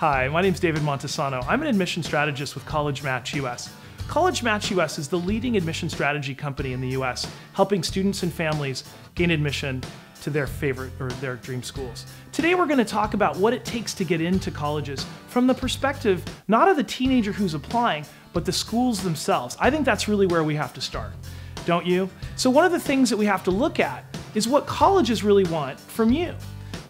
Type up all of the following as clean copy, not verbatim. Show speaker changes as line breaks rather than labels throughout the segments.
Hi, my name's David Montesano. I'm an admission strategist with College Match US. College Match US is the leading admission strategy company in the US, helping students and families gain admission to their favorite or their dream schools. Today we're going to talk about what it takes to get into colleges from the perspective not of the teenager who's applying, but the schools themselves. I think that's really where we have to start, don't you? So one of the things that we have to look at is what colleges really want from you.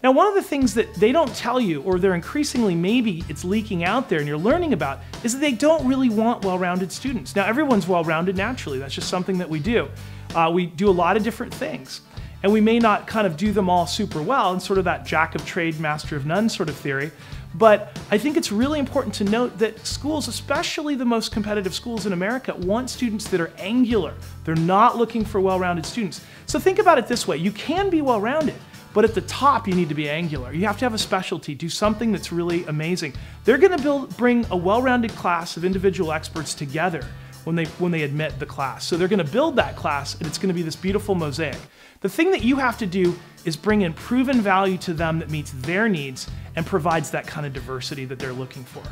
Now, one of the things that they don't tell you, or they're increasingly, maybe it's leaking out there and you're learning about, is that they don't really want well-rounded students. Now, everyone's well-rounded naturally. That's just something that we do. We do a lot of different things, and we may not kind of do them all super well in sort of that jack of trade, master of none sort of theory. But I think it's really important to note that schools, especially the most competitive schools in America, want students that are angular. They're not looking for well-rounded students. So think about it this way. You can be well-rounded, but at the top, you need to be angular. You have to have a specialty, do something that's really amazing. They're going to bring a well-rounded class of individual experts together when they admit the class. So they're going to build that class, and it's going to be this beautiful mosaic. The thing that you have to do is bring in proven value to them that meets their needs and provides that kind of diversity that they're looking for.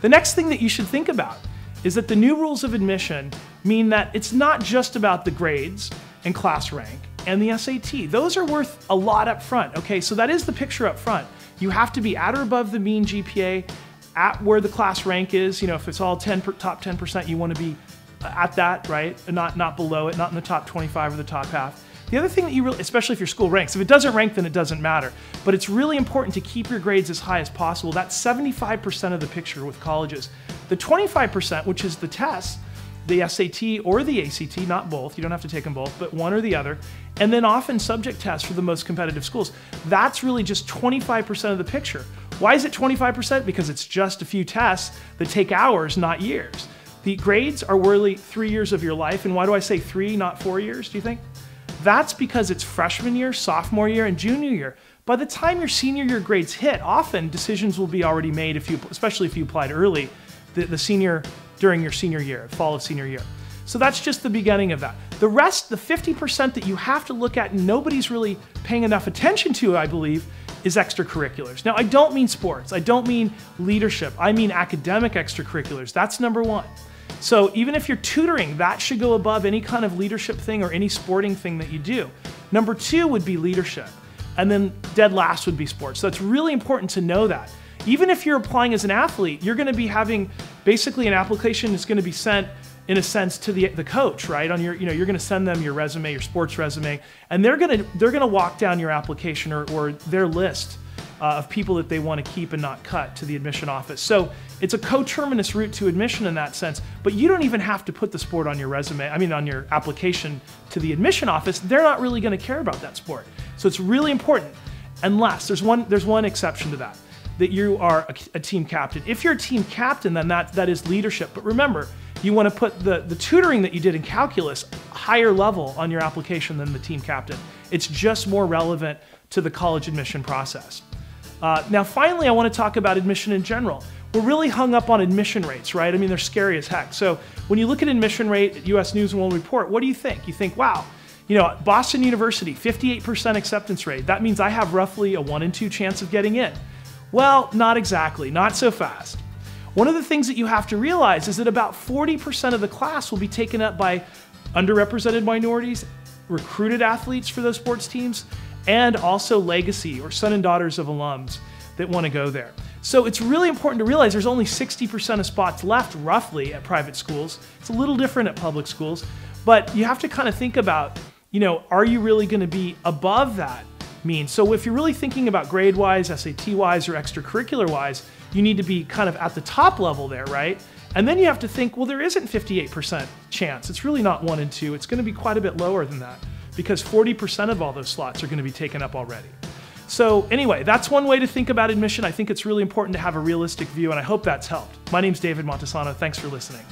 The next thing that you should think about is that the new rules of admission mean that it's not just about the grades and class rank and the SAT. Those are worth a lot up front, okay? So that is the picture up front. You have to be at or above the mean GPA, at where the class rank is. You know, if it's all top 10%, you want to be at that, right? And not below it, not in the top 25 or the top half. The other thing that you really, especially if your school ranks, if it doesn't rank, then it doesn't matter. But it's really important to keep your grades as high as possible. That's 75% of the picture with colleges. The 25%, which is the test, the SAT or the ACT, not both, you don't have to take them both, but one or the other, and then often subject tests for the most competitive schools. That's really just 25% of the picture. Why is it 25%? Because it's just a few tests that take hours, not years. The grades are really 3 years of your life, and why do I say 3, not 4 years, do you think? That's because it's freshman year, sophomore year, and junior year. By the time your senior year grades hit, often decisions will be already made, especially if you applied early, during your senior year, fall of senior year. So that's just the beginning of that. The rest, the 50% that you have to look at and nobody's really paying enough attention to, I believe, is extracurriculars. Now, I don't mean sports. I don't mean leadership. I mean academic extracurriculars. That's number one. So even if you're tutoring, that should go above any kind of leadership thing or any sporting thing that you do. Number two would be leadership. And then dead last would be sports. So it's really important to know that. Even if you're applying as an athlete, you're going to be having basically an application that's going to be sent in a sense to the coach, right? On your, you're going to send them your resume, your sports resume, and they're going to walk down your application or their list of people that they want to keep and not cut to the admission office. So it's a coterminous route to admission in that sense, but you don't even have to put the sport on your resume, on your application to the admission office. They're not really going to care about that sport. So it's really important, unless there's one exception to that you are a team captain. If you're a team captain, then that is leadership. But remember, you want to put the tutoring that you did in calculus higher level on your application than the team captain. It's just more relevant to the college admission process. Now, finally, I want to talk about admission in general. We're really hung up on admission rates, right? They're scary as heck. So when you look at admission rate at US News and World Report, what do you think? You think, wow, Boston University, 58% acceptance rate. That means I have roughly a 1 in 2 chance of getting in. Well, not exactly, not so fast. One of the things that you have to realize is that about 40% of the class will be taken up by underrepresented minorities, recruited athletes for those sports teams, and also legacy or son and daughters of alums that want to go there. So it's really important to realize there's only 60% of spots left roughly at private schools. It's a little different at public schools, but you have to kind of think about, are you really going to be above that mean? So if you're really thinking about grade-wise, SAT-wise, or extracurricular-wise, you need to be kind of at the top level there, right? And then you have to think, well, there isn't 58% chance. It's really not 1 in 2. It's going to be quite a bit lower than that because 40% of all those slots are going to be taken up already. So anyway, that's one way to think about admission. I think it's really important to have a realistic view, and I hope that's helped. My name's David Montesano. Thanks for listening.